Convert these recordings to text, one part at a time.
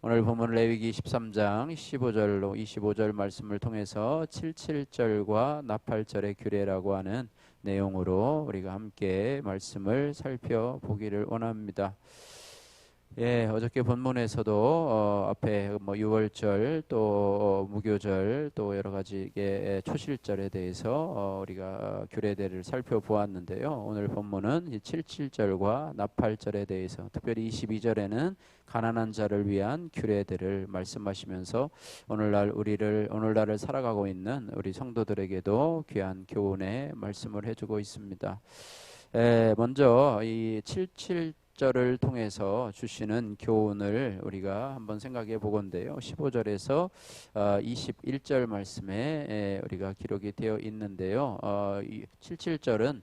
오늘 본문 레위기 13장 15절로 25절 말씀을 통해서 77절과 나팔절의 규례라고 하는 내용으로 우리가 함께 말씀을 살펴보기를 원합니다. 어저께 본문에서도 앞에 뭐 유월절 또 무교절 또 여러 가지 초실절에 대해서 우리가 규례들을 살펴보았는데요. 오늘 본문은 이 77절과 나팔절에 대해서 특별히 22절에는 가난한 자를 위한 규례들을 말씀하시면서 오늘날을 살아가고 있는 우리 성도들에게도 귀한 교훈의 말씀을 해주고 있습니다. 먼저 이 77절을 통해서 주시는 교훈을 우리가 한번 생각해 보건데요. 15절에서 21절 말씀에 우리가 기록이 되어 있는데요. 77절은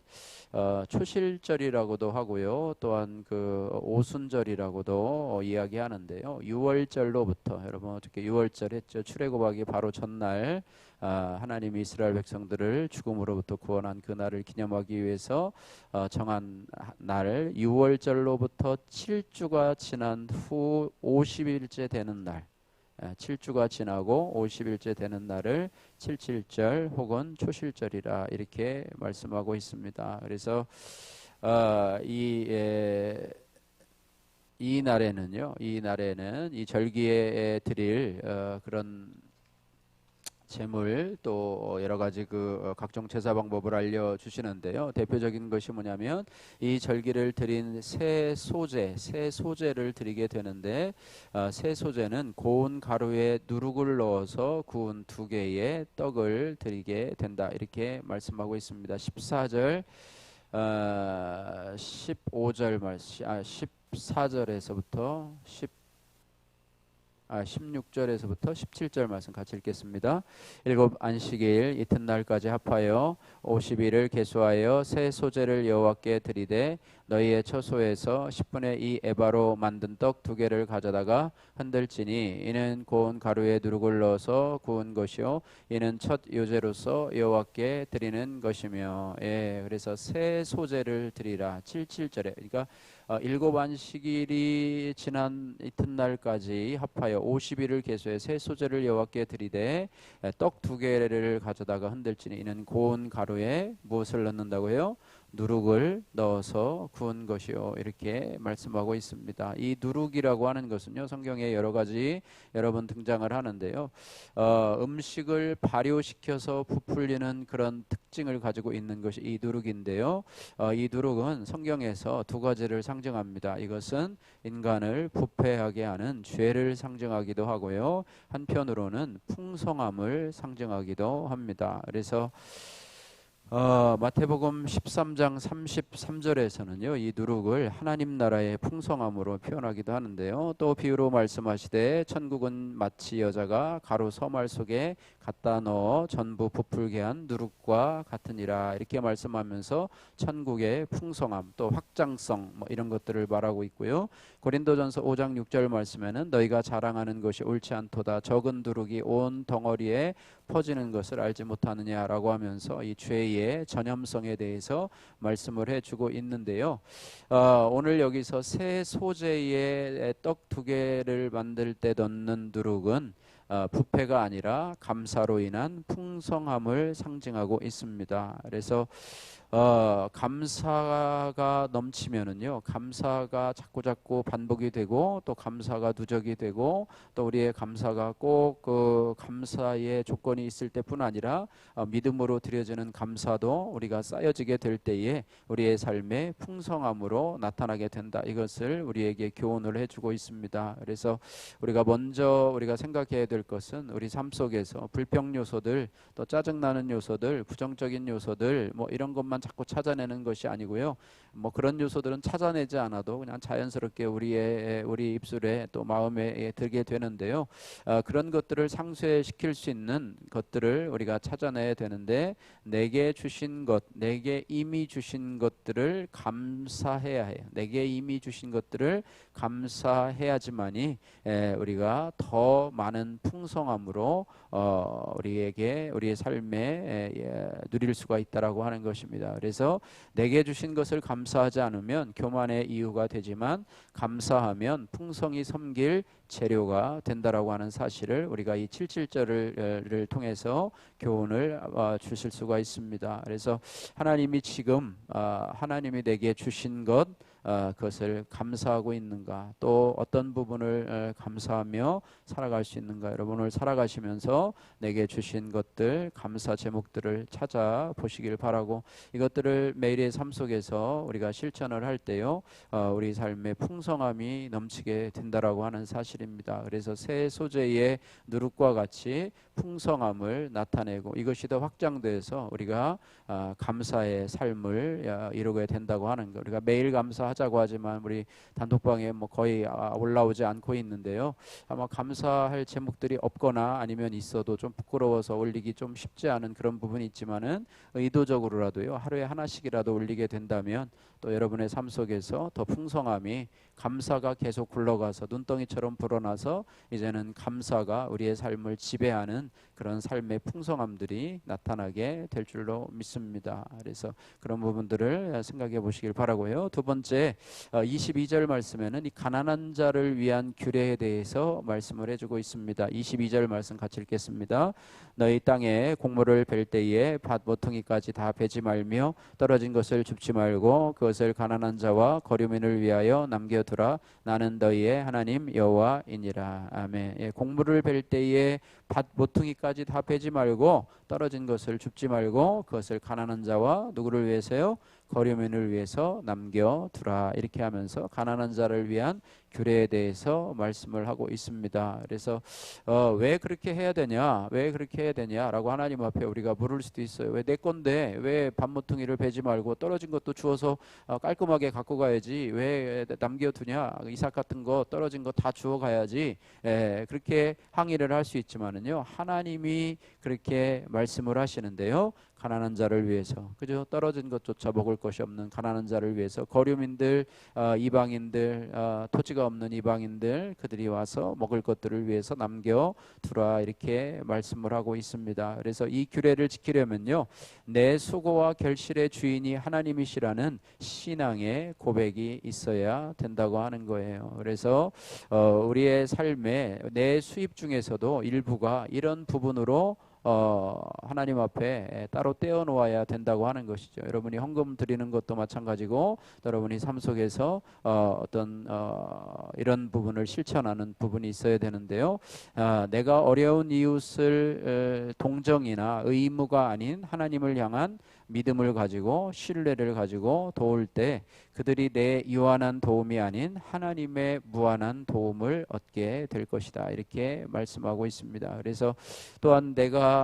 초실절이라고도 하고요. 또한 그 오순절이라고도 이야기하는데요. 유월절로부터 여러분 어떻게 유월절 했죠? 출애굽하기 바로 전날 하나님이 이스라엘 백성들을 죽음으로부터 구원한 그 날을 기념하기 위해서 정한 날 유월절로부터 7주가 지난 후 50일째 되는 날 7주가 지나고 50일째 되는 날을 77절 혹은 초실절이라 이렇게 말씀하고 있습니다. 그래서 이 날에는 이 절기에 드릴 그런 제물 또 여러 가지 각종 제사 방법을 알려 주시는데요. 대표적인 것이 뭐냐면 이 절기를 드린 새 소제를 드리게 되는데 새 소제는 고운 가루에 누룩을 넣어서 구운 2개의 떡을 드리게 된다. 이렇게 말씀하고 있습니다. 14절 15절 말씀 14절에서부터 16절에서부터 17절 말씀 같이 읽겠습니다. 일곱 안식일 이튿날까지 합하여 50일을 계수하여 새 소제를 여호와께 드리되 너희의 처소에서 10분의 2 에바로 만든 떡 2개를 가져다가 흔들지니 이는 고운 가루에 누룩을 넣어서 구운 것이요 이는 첫 요제로서 여호와께 드리는 것이며. 그래서 새 소제를 드리라. 77절에 그러니까 일곱 안식일이 지난 이튿날까지 합하여 50일을 계수해 새 소제를 여호와께 드리되 떡 2개를 가져다가 흔들지니 이는 고운 가루에 무엇을 넣는다고요? 누룩을 넣어서 구운 것이요. 이렇게 말씀하고 있습니다. 이 누룩이라고 하는 것은요, 성경에 여러 가지 여러 번 등장을 하는데요. 음식을 발효시켜서 부풀리는 그런 특징을 가지고 있는 것이 이 누룩인데요. 이 누룩은 성경에서 2가지를 상징합니다. 이것은 인간을 부패하게 하는 죄를 상징하기도 하고요. 한편으로는 풍성함을 상징하기도 합니다. 그래서 마태복음 13장 33절에서는요 이 누룩을 하나님 나라의 풍성함으로 표현하기도 하는데요. 또 비유로 말씀하시되 천국은 마치 여자가 가루 서말 속에 갖다 넣어 전부 부풀게 한 누룩과 같으니라. 이렇게 말씀하면서 천국의 풍성함 또 확장성 뭐 이런 것들을 말하고 있고요. 고린도전서 5장 6절 말씀에는 너희가 자랑하는 것이 옳지 않도다. 적은 누룩이 온 덩어리에 퍼지는 것을 알지 못하느냐라고 하면서 이 죄의 전염성에 대해서 말씀을 해주고 있는데요. 오늘 여기서 새 소재의 떡 2개를 만들 때 넣는 누룩은 부패가 아니라 감사로 인한 풍성함을 상징하고 있습니다. 그래서 감사가 넘치면은요, 감사가 자꾸 반복이 되고 또 감사가 누적이 되고 또 우리의 감사가 꼭 그 감사의 조건이 있을 때뿐 아니라 믿음으로 드려지는 감사도 우리가 쌓여지게 될 때에 우리의 삶의 풍성함으로 나타나게 된다. 이것을 우리에게 교훈을 해주고 있습니다. 그래서 우리가 생각해야 될 것은 우리 삶 속에서 불평 요소들 또 짜증나는 요소들 부정적인 요소들 뭐 이런 것만 자꾸 찾아내는 것이 아니고요. 뭐 그런 요소들은 찾아내지 않아도 그냥 자연스럽게 우리 입술에 또 마음에 들게 되는데요. 그런 것들을 상쇄시킬 수 있는 것들을 우리가 찾아내야 되는데 내게 이미 주신 것들을 감사해야 해요. 내게 이미 주신 것들을 감사해야지만이 우리가 더 많은 풍성함으로 우리의 삶에 누릴 수가 있다라고 하는 것입니다. 있습니다. 그래서 내게 주신 것을 감사하지 않으면 교만의 이유가 되지만 감사하면 풍성히 섬길 재료가 된다라고 하는 사실을 우리가 이 77절을 통해서 교훈을 주실 수가 있습니다. 그래서 하나님이 지금 하나님이 내게 주신 것 그것을 감사하고 있는가, 또 어떤 부분을 감사하며 살아갈 수 있는가. 여러분 오늘 살아가시면서 내게 주신 것들, 감사 제목들을 찾아보시길 바라고, 이것들을 매일의 삶 속에서 우리가 실천을 할 때요 우리 삶의 풍성함이 넘치게 된다라고 하는 사실입니다. 그래서 새 소재의 누룩과 같이 풍성함을 나타내고 이것이 더 확장돼서 우리가 감사의 삶을 이루게 된다고 하는 것. 우리가 매일 감사하자고 하지만 우리 단톡방에 뭐 거의 올라오지 않고 있는데요. 아마 감사할 제목들이 없거나 아니면 있어도 좀 부끄러워서 올리기 좀 쉽지 않은 그런 부분이 있지만은 의도적으로라도요 하루에 하나씩이라도 올리게 된다면 또 여러분의 삶 속에서 더 풍성함이, 감사가 계속 굴러가서 눈덩이처럼 불어나서 이제는 감사가 우리의 삶을 지배하는 그런 삶의 풍성함들이 나타나게 될 줄로 믿습니다. 그래서 그런 부분들을 생각해 보시길 바라고요. 두 번째 22절 말씀에는 이 가난한 자를 위한 규례에 대해서 말씀을 해주고 있습니다. 22절 말씀 같이 읽겠습니다. 너희 땅에 곡물을 벨 때에 밭 모퉁이까지 다 베지 말며 떨어진 것을 줍지 말고 그것을 가난한 자와 거류민을 위하여 남겨두라. 나는 너희의 하나님 여호와이니라. 아멘. 예, 곡물을 벨 때에 밭 모퉁이까지 다 베지 말고 떨어진 것을 줍지 말고 그것을 가난한 자와 누구를 위해서요? 거류민을 위해서 남겨두라. 이렇게 하면서 가난한 자를 위한 규례에 대해서 말씀을 하고 있습니다. 그래서 왜 그렇게 해야 되냐, 왜 그렇게 해야 되냐라고 하나님 앞에 우리가 물을 수도 있어요. 왜 내 건데 왜 밭모퉁이를 베지 말고 떨어진 것도 주워서 깔끔하게 갖고 가야지, 왜 남겨두냐, 이삭 같은 거 떨어진 거 다 주워 가야지. 그렇게 항의를 할 수 있지만은요 하나님이 그렇게 말씀을 하시는데요, 가난한 자를 위해서, 그죠? 떨어진 것조차 먹을 것이 없는 가난한 자를 위해서, 거류민들, 이방인들, 토지가 없는 이방인들, 그들이 와서 먹을 것들을 위해서 남겨두라. 이렇게 말씀을 하고 있습니다. 그래서 이 규례를 지키려면요 내 수고와 결실의 주인이 하나님이시라는 신앙의 고백이 있어야 된다고 하는 거예요. 그래서 우리의 삶에 내 수입 중에서도 일부가 이런 부분으로 하나님 앞에 따로 떼어 놓아야 된다고 하는 것이죠. 여러분이 헌금 드리는 것도 마찬가지고 여러분이 삶 속에서 어떤 이런 부분을 실천하는 부분이 있어야 되는데요. 내가 어려운 이웃을 동정이나 의무가 아닌 하나님을 향한 믿음을 가지고 신뢰를 가지고 도울 때 그들이 내 유한한 도움이 아닌 하나님의 무한한 도움을 얻게 될 것이다. 이렇게 말씀하고 있습니다. 그래서 또한 내가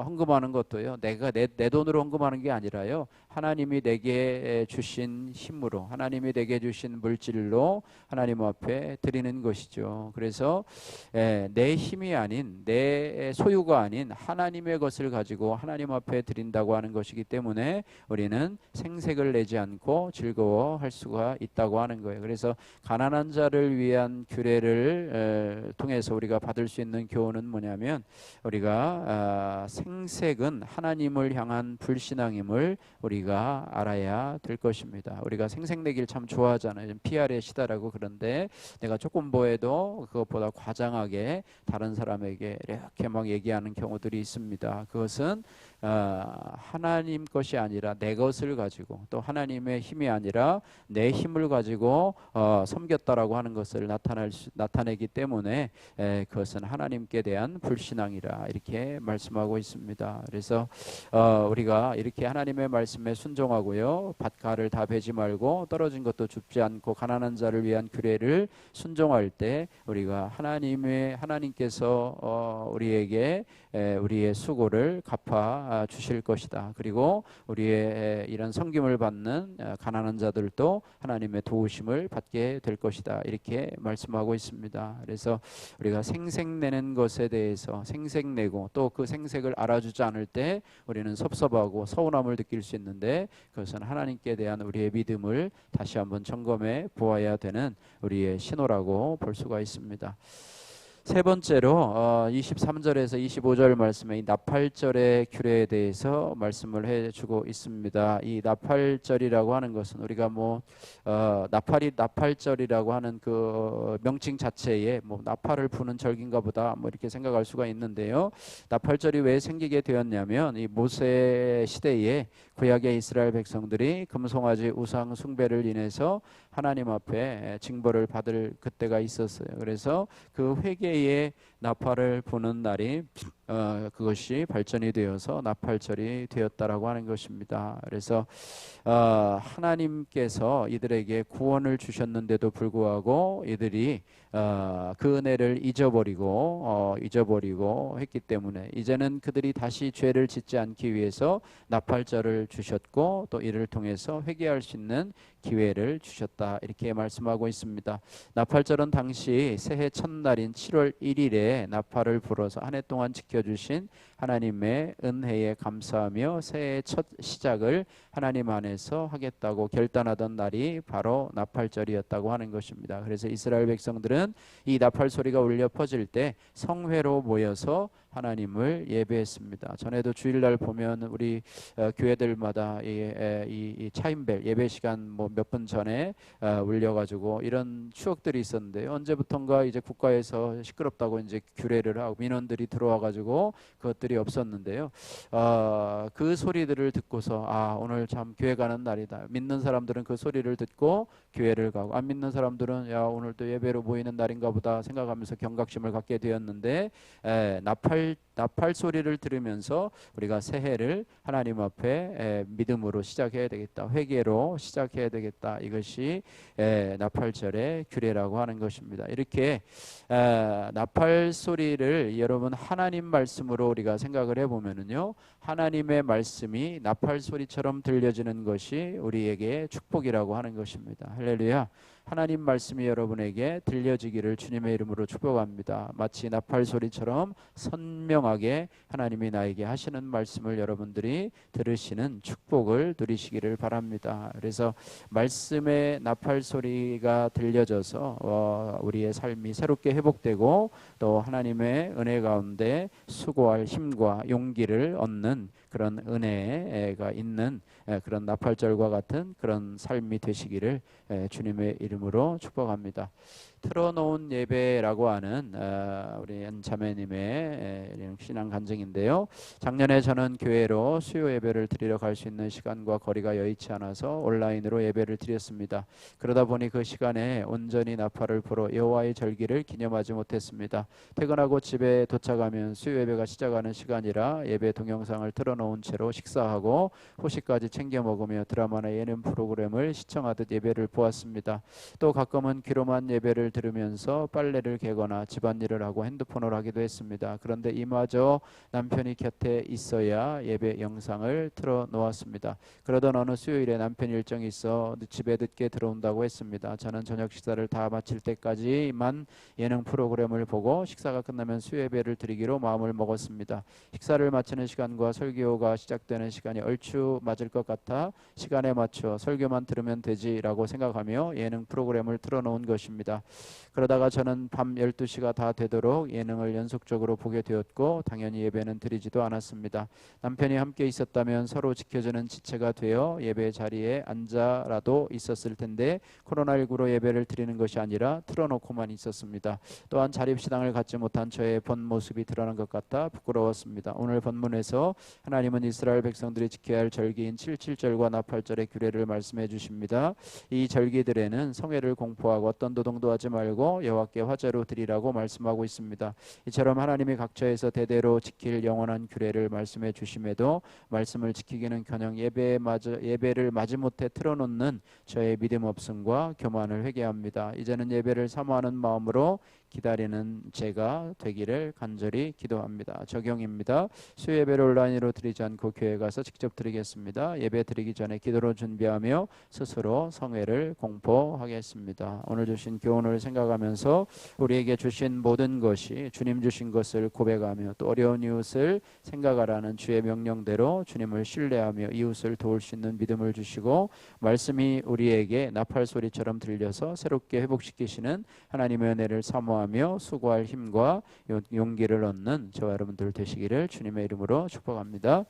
헌금하는 것도요, 내가 내 돈으로 헌금하는 게 아니라요, 하나님이 내게 주신 힘으로, 하나님이 내게 주신 물질로 하나님 앞에 드리는 것이죠. 그래서 내 힘이 아닌, 내 소유가 아닌 하나님의 것을 가지고 하나님 앞에 드린다고 하는 것이기 때문에 우리는 생색을 내지 않고 즐거워할 수가 있다고 하는 거예요. 그래서 가난한 자를 위한 규례를 통해서 우리가 받을 수 있는 교훈은 뭐냐면, 우리가 생색은 하나님을 향한 불신앙임을 우리가 알아야 될 것입니다. 우리가 생색내기를 참 좋아하잖아요. PR의 시다라고. 그런데 내가 조금 보여도 그것보다 과장하게 다른 사람에게 이렇게 막 얘기하는 경우들이 있습니다. 그것은 하나님 것이 아니라 내 것을 가지고, 또 하나님의 힘이 아니라 내 힘을 가지고 섬겼다라고 하는 것을 나타내기 때문에 그것은 하나님께 대한 불신앙이라 이렇게 말씀하고 있습니다. 그래서 우리가 이렇게 하나님의 말씀에 순종하고요, 밭가를 다 베지 말고 떨어진 것도 줍지 않고 가난한 자를 위한 규례를 순종할 때 우리가 하나님께서 우리에게 우리의 수고를 갚아 주실 것이다. 그리고 우리의 이런 섬김을 받는 가난한 자들도 하나님의 도우심을 받게 될 것이다. 이렇게 말씀하고 있습니다. 그래서 우리가 생색내는 것에 대해서 생색내고 또 그 생색을 알아주지 않을 때 우리는 섭섭하고 서운함을 느낄 수 있는데, 그것은 하나님께 대한 우리의 믿음을 다시 한번 점검해 보아야 되는 우리의 신호라고 볼 수가 있습니다. 세 번째로 23절에서 25절 말씀에 이 나팔절의 규례에 대해서 말씀을 해주고 있습니다. 이 나팔절이라고 하는 것은 우리가 나팔이 나팔절이라고 하는 그 명칭 자체에 나팔을 부는 절기인가 보다 이렇게 생각할 수가 있는데요. 나팔절이 왜 생기게 되었냐면 이 모세 시대에 구약의 이스라엘 백성들이 금송아지 우상 숭배를 인해서 하나님 앞에 징벌을 받을 그때가 있었어요. 그래서 그 회개의 나팔을 부는 날이 그것이 발전이 되어서 나팔절이 되었다라고 하는 것입니다. 그래서 하나님께서 이들에게 구원을 주셨는데도 불구하고 이들이 그 은혜를 잊어버리고 했기 때문에 이제는 그들이 다시 죄를 짓지 않기 위해서 나팔절을 주셨고 또 이를 통해서 회개할 수 있는 기회를 주셨다 이렇게 말씀하고 있습니다. 나팔절은 당시 새해 첫날인 7월 1일에 나팔을 불어서 한 해 동안 지켜주신 하나님의 은혜에 감사하며 새해의 첫 시작을 하나님 안에서 하겠다고 결단하던 날이 바로 나팔절이었다고 하는 것입니다. 그래서 이스라엘 백성들은 이 나팔 소리가 울려 퍼질 때 성회로 모여서 하나님을 예배했습니다. 전에도 주일날 보면 우리 교회들마다 이 차임벨 예배 시간 몇 분 전에 울려가지고 이런 추억들이 있었는데요. 언제부턴가 이제 국가에서 시끄럽다고 이제 규례를 하고 민원들이 들어와가지고 그것들이 없었는데요. 그 소리들을 듣고서 오늘 참 교회 가는 날이다. 믿는 사람들은 그 소리를 듣고 교회를 가고 안 믿는 사람들은 오늘 또 예배로 모이는 날인가 보다 생각하면서 경각심을 갖게 되었는데 나팔 소리를 들으면서 우리가 새해를 하나님 앞에 믿음으로 시작해야 되겠다. 회개로 시작해야 되겠다. 이것이 나팔절의 규례라고 하는 것입니다. 이렇게 나팔 소리를 여러분 하나님 말씀으로 우리가 생각을 해보면은요. 하나님의 말씀이 나팔 소리처럼 들려지는 것이 우리에게 축복이라고 하는 것입니다. 할렐루야. 하나님 말씀이 여러분에게 들려지기를 주님의 이름으로 축복합니다. 마치 나팔 소리처럼 선명하게 하나님이 나에게 하시는 말씀을 여러분들이 들으시는 축복을 누리시기를 바랍니다. 그래서 말씀의 나팔 소리가 들려져서 우리의 삶이 새롭게 회복되고 또 하나님의 은혜 가운데 수고할 힘과 용기를 얻는 그런 은혜가 있는 그런 나팔절과 같은 그런 삶이 되시기를 주님의 이름으로 축복합니다. 틀어놓은 예배라고 하는 우리 자매님의 신앙 간증인데요. 작년에 저는 교회로 수요 예배를 드리러 갈 수 있는 시간과 거리가 여의치 않아서 온라인으로 예배를 드렸습니다. 그러다 보니 그 시간에 온전히 나팔을 불어 여호와의 절기를 기념하지 못했습니다. 퇴근하고 집에 도착하면 수요 예배가 시작하는 시간이라 예배 동영상을 틀어놓은 채로 식사하고 후식까지 챙겨 먹으며 드라마나 예능 프로그램을 시청하듯 예배를 보았습니다. 또 가끔은 귀로만 예배를 들으면서 빨래를 개거나 집안일을 하고 핸드폰을 하기도 했습니다. 그런데 이마저 남편이 곁에 있어야 예배 영상을 틀어놓았습니다. 그러던 어느 수요일에 남편 일정이 있어 집에 늦게 들어온다고 했습니다. 저는 저녁 식사를 다 마칠 때까지만 예능 프로그램을 보고 식사가 끝나면 수요 예배를 드리기로 마음을 먹었습니다. 식사를 마치는 시간과 설교가 시작되는 시간이 얼추 맞을 것 같아 시간에 맞춰 설교만 들으면 되지라고 생각하며 예능 프로그램을 틀어놓은 것입니다. 그러다가 저는 밤 12시가 다 되도록 예능을 연속적으로 보게 되었고 당연히 예배는 드리지도 않았습니다. 남편이 함께 있었다면 서로 지켜주는 지체가 되어 예배 자리에 앉아라도 있었을 텐데 코로나19로 예배를 드리는 것이 아니라 틀어놓고만 있었습니다. 또한 자립신앙을 갖지 못한 저의 본 모습이 드러난 것 같아 부끄러웠습니다. 오늘 본문에서 하나님은 이스라엘 백성들이 지켜야 할 절기인 77절과 나팔절의 규례를 말씀해 주십니다. 이 절기들에는 성회를 공포하고 어떤 노동도 하지 말고 여호와께 화제로 드리라고 말씀하고 있습니다. 이처럼 하나님이 각처에서 대대로 지킬 영원한 규례를 말씀해 주심에도 말씀을 지키기는커녕 예배를 마지못해 틀어놓는 저의 믿음 없음과 교만을 회개합니다. 이제는 예배를 사모하는 마음으로 기다리는 제가 되기를 간절히 기도합니다. 적용입니다. 수요 예배를 온라인으로 드리지 않고 교회 가서 직접 드리겠습니다. 예배 드리기 전에 기도로 준비하며 스스로 성회를 공포하겠습니다. 오늘 주신 교훈을 주님을 생각하면서 우리에게 주신 모든 것이 주님 주신 것을 고백하며 또 어려운 이웃을 생각하라는 주의 명령대로 주님을 신뢰하며 이웃을 도울 수 있는 믿음을 주시고 말씀이 우리에게 나팔 소리처럼 들려서 새롭게 회복시키시는 하나님의 은혜를 사모하며 수고할 힘과 용기를 얻는 저와 여러분들 되시기를 주님의 이름으로 축복합니다.